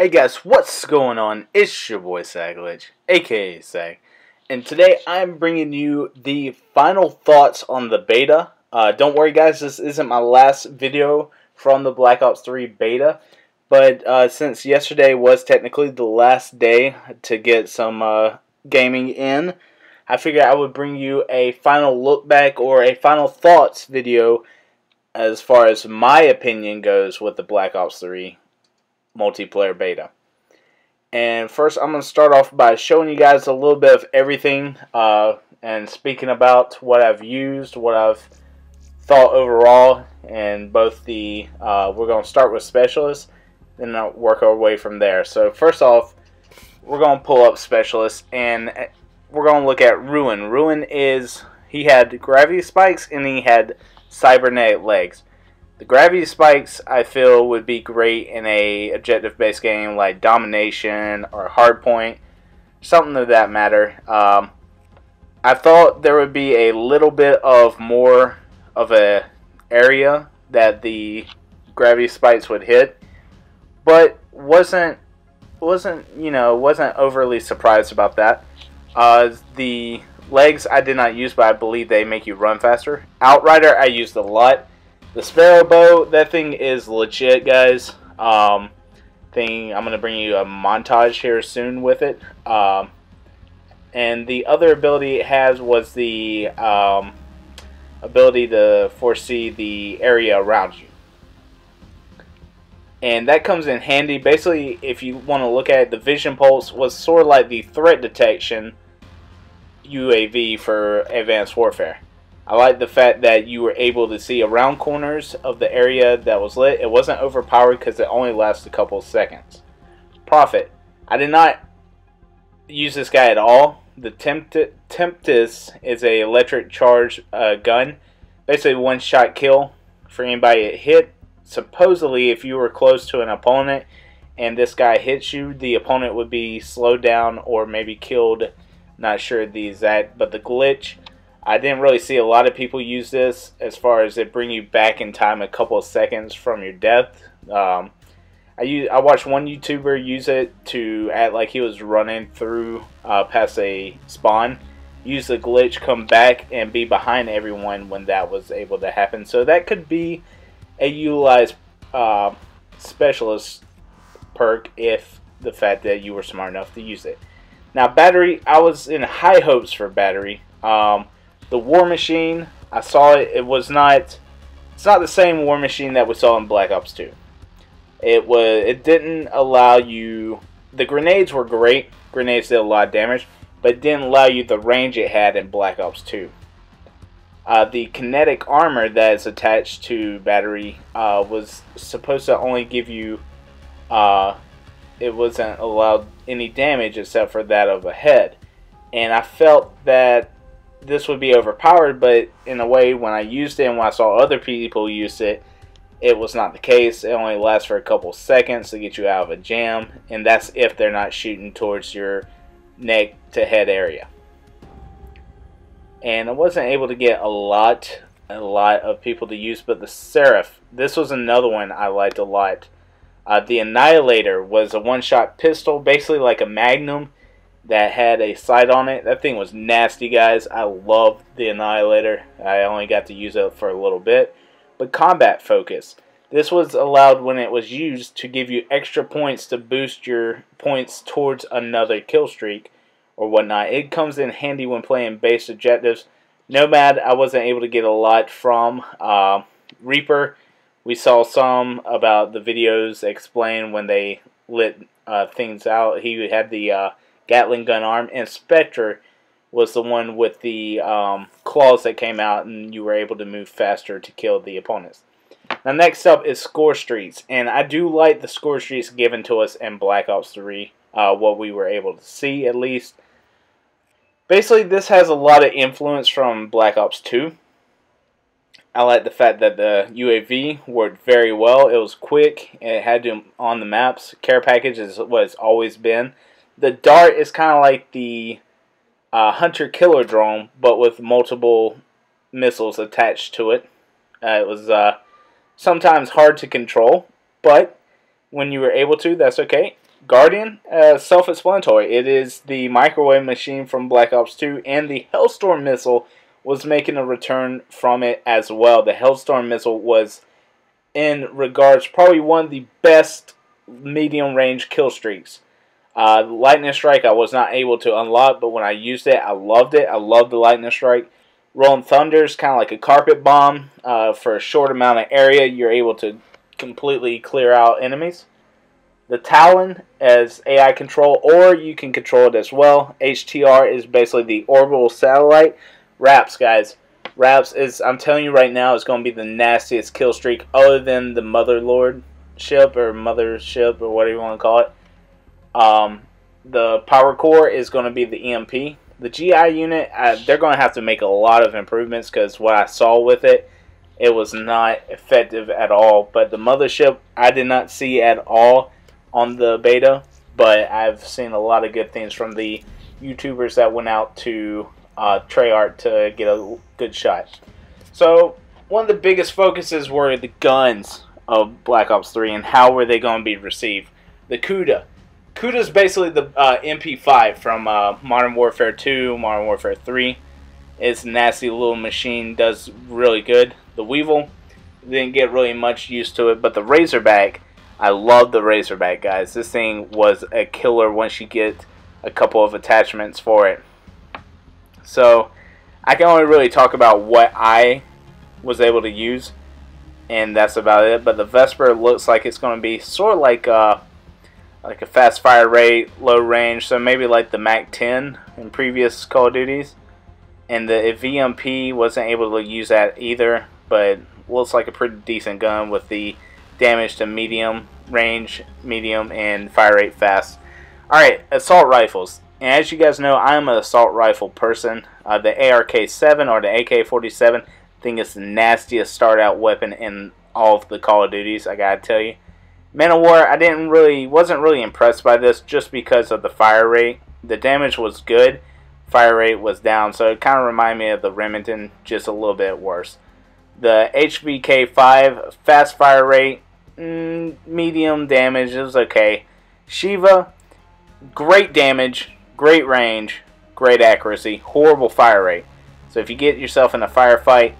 Hey guys, what's going on? It's your boy Saglitch, aka Sag, and today I'm bringing you the final thoughts on the beta. Don't worry guys, this isn't my last video from the Black Ops 3 beta, but since yesterday was technically the last day to get some gaming in, I figured I would bring you a final look back or a final thoughts video as far as my opinion goes with the Black Ops 3 multiplayer beta. And first I'm going to start off by showing you guys a little bit of everything and speaking about what I've used, what I've thought overall, and both the we're going to start with Specialists, then I'll work our way from there. So first off, we're going to pull up Specialists and we're going to look at Ruin. Ruin he had gravity spikes and he had cybernetic legs. The gravity spikes, I feel, would be great in a objective-based game like Domination or Hardpoint, something of that matter. I thought there would be a little bit of more of a area that the gravity spikes would hit, but wasn't overly surprised about that. The legs I did not use, but I believe they make you run faster. Outrider I used a lot. The Sparrow Bow, that thing is legit, guys. I'm going to bring you a montage here soon with it. And the other ability it has was the ability to foresee the area around you. And that comes in handy. Basically, if you want to look at it, the Vision Pulse was sort of like the threat detection UAV for Advanced Warfare. I like the fact that you were able to see around corners of the area that was lit. It wasn't overpowered because it only lasts a couple of seconds. Profit. I did not use this guy at all. The Tempest is a electric charge gun. Basically one shot kill for anybody it hit. Supposedly if you were close to an opponent and this guy hits you, the opponent would be slowed down or maybe killed. Not sure the exact, but the glitch, I didn't really see a lot of people use this as far as it bring you back in time a couple of seconds from your death. I watched one YouTuber use it to act like he was running through past a spawn, use the glitch, come back, and be behind everyone when that was able to happen. So that could be a utilized specialist perk if the fact that you were smart enough to use it. Now Battery, I was in high hopes for Battery. The War Machine, I saw it. It's not the same War Machine that we saw in Black Ops 2. It didn't allow you. The grenades were great. Grenades did a lot of damage, but it didn't allow you the range it had in Black Ops 2. The kinetic armor that is attached to Battery was supposed to only give you. It wasn't allowed any damage except for that of a head, and I felt that this would be overpowered, but in a way when I used it and when I saw other people use it, it was not the case. It only lasts for a couple seconds to get you out of a jam, and that's if they're not shooting towards your neck to head area. And I wasn't able to get a lot of people to use, but the Seraph, this was another one I liked a lot. The Annihilator was a one-shot pistol, basically like a Magnum, that had a sight on it. That thing was nasty, guys. I loved the Annihilator. I only got to use it for a little bit. But combat focus. This was allowed when it was used to give you extra points to boost your points towards another kill streak or whatnot. It comes in handy when playing base objectives. Nomad, I wasn't able to get a lot from. Reaper, we saw some about the videos explain when they lit things out. He had the Gatling gun arm, and Spectre was the one with the claws that came out and you were able to move faster to kill the opponents. Now next up is score streaks, and I do like the score streaks given to us in Black Ops 3, what we were able to see at least. Basically this has a lot of influence from Black Ops 2. I like the fact that the UAV worked very well. It was quick, it had to on the maps. Care package is what it's always been. The Dart is kind of like the Hunter-Killer drone, but with multiple missiles attached to it. It was sometimes hard to control, but when you were able to. That's okay. Guardian, self-explanatory. It is the microwave machine from Black Ops 2, and the Hellstorm missile was making a return from it as well. The Hellstorm missile was, in regards, probably one of the best medium-range kill streaks. Lightning Strike I was not able to unlock, but when I used it, I loved it. I loved the Lightning Strike. Rolling Thunder is kind of like a carpet bomb. For a short amount of area, you're able to completely clear out enemies. The Talon as AI control, or you can control it as well. HTR is basically the orbital satellite. Raps, guys. Raps is, I'm telling you right now, is going to be the nastiest kill streak other than the Motherlord ship or Mothership or whatever you want to call it. The Power Core is going to be the EMP. The GI unit, they're going to have to make a lot of improvements because what I saw with it, it was not effective at all. But the Mothership, I did not see at all on the beta, but I've seen a lot of good things from the YouTubers that went out to Treyarch to get a good shot. So one of the biggest focuses were the guns of Black Ops 3 and how were they going to be received. The Kuda. Kuda is basically the MP5 from Modern Warfare 2, Modern Warfare 3. It's a nasty little machine, does really good. The Weevil, didn't get really much used to it, but the Razorback, I love the Razorback, guys. This thing was a killer once you get a couple of attachments for it. So, I can only really talk about what I was able to use, and that's about it. But the Vesper looks like it's going to be sort of like a fast fire rate, low range, so maybe like the MAC-10 in previous Call of Duties. And the VMP wasn't able to use that either, but looks like a pretty decent gun with the damage to medium range, medium, and fire rate fast. Alright, assault rifles. And as you guys know, I'm an assault rifle person. The ARK-7 or the AK-47, I think it's the nastiest start out weapon in all of the Call of Duties, I gotta tell you. Man of War, I wasn't really impressed by this just because of the fire rate. The damage was good, fire rate was down, so it kind of reminded me of the Remington, just a little bit worse. The HVK-5, fast fire rate, medium damage, it was okay. Shiva, great damage, great range, great accuracy, horrible fire rate. So if you get yourself in a firefight,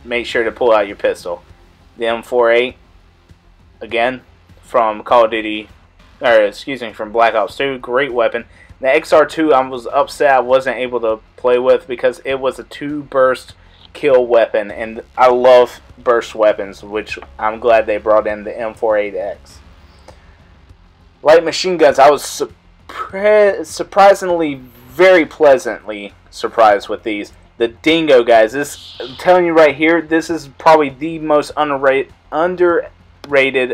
make sure to pull out your pistol. The M48, again, from Call of Duty, or excuse me, from Black Ops 2, great weapon. The XR2, I was upset I wasn't able to play with because it was a 2-burst kill weapon, and I love burst weapons, which I'm glad they brought in the M48X. Light machine guns, I was surprisingly, very pleasantly surprised with these. The Dingo, guys, this, I'm telling you right here, this is probably the most underrated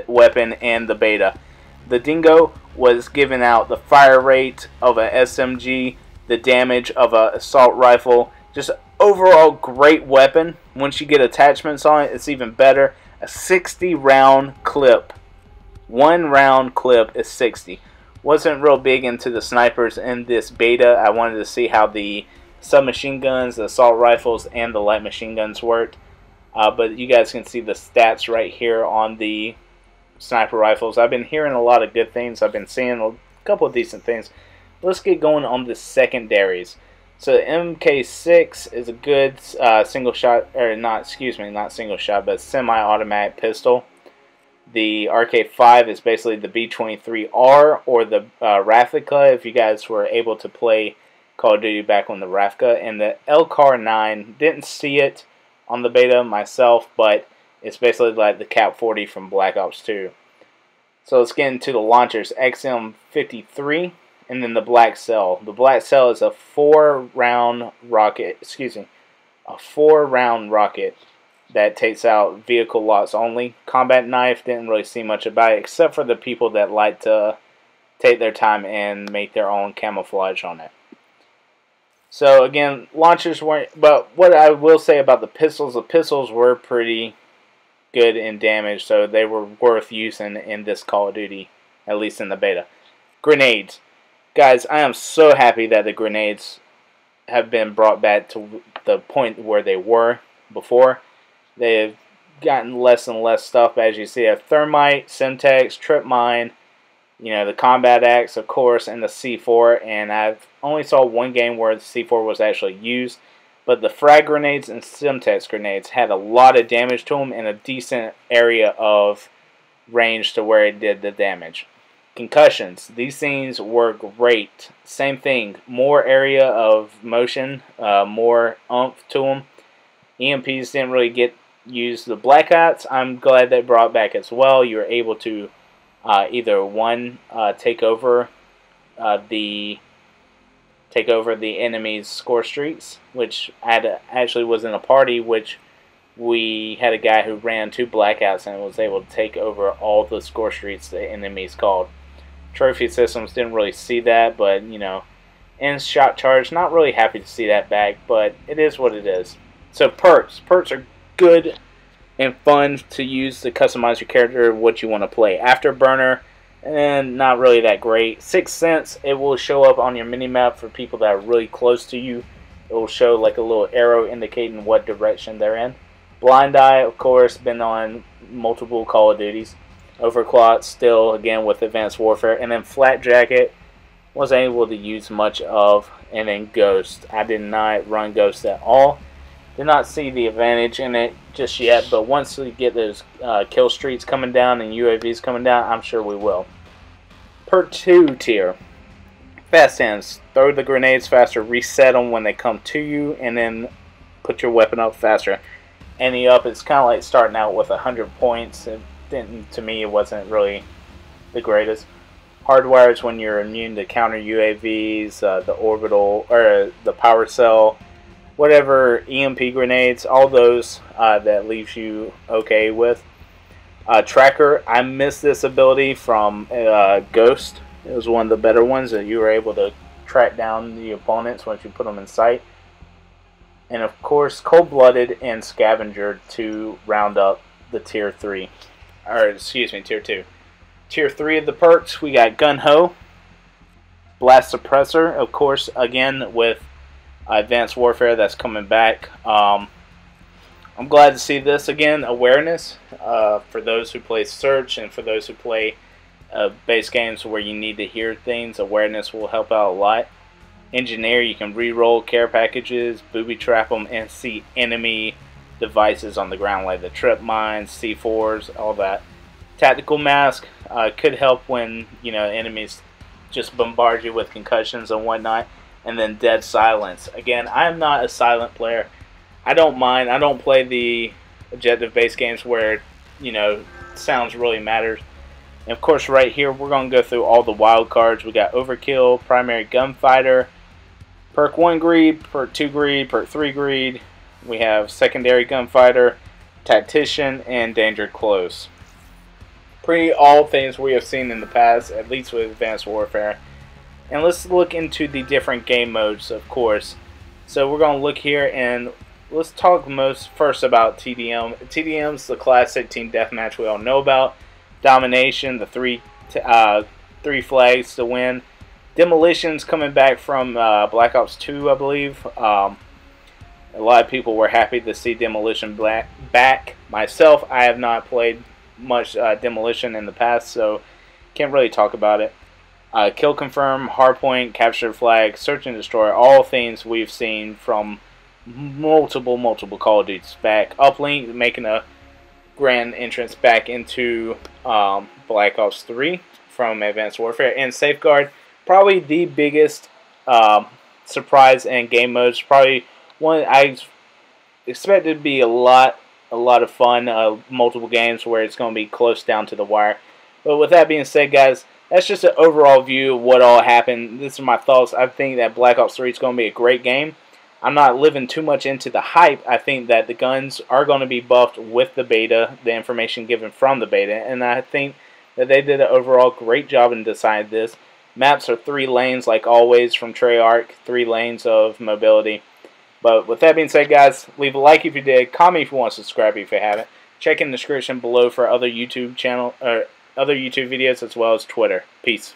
weapon in the beta. The Dingo was giving out the fire rate of a SMG, the damage of an assault rifle, just overall great weapon. Once you get attachments on it, it's even better. A 60 round clip. One round clip is 60. Wasn't real big into the snipers in this beta. I wanted to see how the submachine guns, the assault rifles, and the light machine guns worked. But you guys can see the stats right here on the sniper rifles. I've been hearing a lot of good things. I've been seeing a couple of decent things. Let's get going on the secondaries. So the MK6 is a good single shot, or not single shot, but semi-automatic pistol. The RK5 is basically the B-23R or the Rafika, if you guys were able to play Call of Duty back on the Rafika. And the LCAR-9, didn't see it on the beta myself, but it's basically like the Cap-40 from Black Ops 2. So let's get into the launchers. XM53 and then the Black Cell. The Black Cell is a 4-round rocket, a 4-round rocket that takes out vehicle lots only. Combat knife, didn't really see much about it, except for the people that like to take their time and make their own camouflage on it. So again, launchers weren't, but what I will say about the pistols were pretty good in damage, so they were worth using in this Call of Duty, at least in the beta. Grenades. Guys, I am so happy that the grenades have been brought back to the point where they were before. They've gotten less and less stuff. As you see, a Thermite, Semtex, Trip Mine, you know, the Combat Axe, of course, and the C4. And I've only saw one game where the C4 was actually used. But the frag grenades and Semtex grenades had a lot of damage to them in a decent area of range to where it did the damage. Concussions. These things were great. Same thing. More area of motion, more oomph to them. EMPs didn't really get used. The Black Ops, I'm glad they brought back as well. You were able to either one take over the enemy's score streaks, which actually was in a party, which we had a guy who ran 2 blackouts and was able to take over all the score streaks the enemies called. Trophy systems didn't really see that, but you know, and shot charge, not really happy to see that back, but it is what it is. So perks are good and fun to use to customize your character, what you want to play. Afterburner, and not really that great. Sixth Sense, it will show up on your minimap for people that are really close to you. It will show like a little arrow indicating what direction they're in. Blind Eye, of course, been on multiple Call of Duties. Overclock, still, again, with Advanced Warfare. And then Flat Jacket, wasn't able to use much of. And then Ghost. I did not run Ghost at all. Did not see the advantage in it just yet. But once we get those kill streaks coming down and UAVs coming down, I'm sure we will. Per 2 tier. Fast hands. Throw the grenades faster. Reset them when they come to you. And then put your weapon up faster. Any up, it's kind of like starting out with 100 points. To me, it wasn't really the greatest. Hardwire is when you're immune to counter UAVs, the orbital, or the power cell, whatever, EMP grenades, all those that leaves you okay with. Tracker, I missed this ability from Ghost. It was one of the better ones that you were able to track down the opponents once you put them in sight. And of course, Cold-Blooded and Scavenger to round up the tier 3. Or, excuse me, tier 2. Tier 3 of the perks, we got Gun Ho, Blast Suppressor, of course, again with Advanced Warfare that's coming back. I'm glad to see this again. Awareness, for those who play Search and for those who play base games where you need to hear things, awareness will help out a lot. Engineer, you can re-roll care packages, booby trap them, and see enemy devices on the ground like the trip mines, C4s, all that. Tactical Mask could help when, you know, enemies just bombard you with concussions and whatnot. And then Dead Silence. Again, I'm not a silent player. I don't mind. I don't play the objective-based games where, you know, sounds really matters. And of course, right here, we're going to go through all the wild cards. We got Overkill, Primary Gunfighter, Perk 1 Greed, Perk 2 Greed, Perk 3 Greed. We have Secondary Gunfighter, Tactician, and Danger Close. Pretty all things we have seen in the past, at least with Advanced Warfare. And let's look into the different game modes, of course. So we're going to look here and let's talk first about TDM. TDM's the classic team deathmatch we all know about. Domination, the three flags to win. Demolition's coming back from Black Ops 2, I believe. A lot of people were happy to see Demolition back. Myself, I have not played much Demolition in the past, so can't really talk about it. Kill Confirm, Hardpoint, Capture Flag, Search and Destroy, all things we've seen from multiple Call of Duties back. Uplink making a grand entrance back into Black Ops 3 from Advanced Warfare. And Safeguard, probably the biggest surprise in game modes. Probably one I expect it to be a lot of fun. Multiple games where it's going to be close down to the wire. But with that being said, guys, that's just an overall view of what all happened. These are my thoughts. I think that Black Ops 3 is going to be a great game. I'm not living too much into the hype. I think that the guns are going to be buffed with the beta, the information given from the beta, and I think that they did an overall great job in deciding this. Maps are 3 lanes like always from Treyarch, 3 lanes of mobility. But with that being said, guys, leave a like if you did, comment if you want to subscribe if you haven't. Check in the description below for other YouTube videos as well as Twitter. Peace.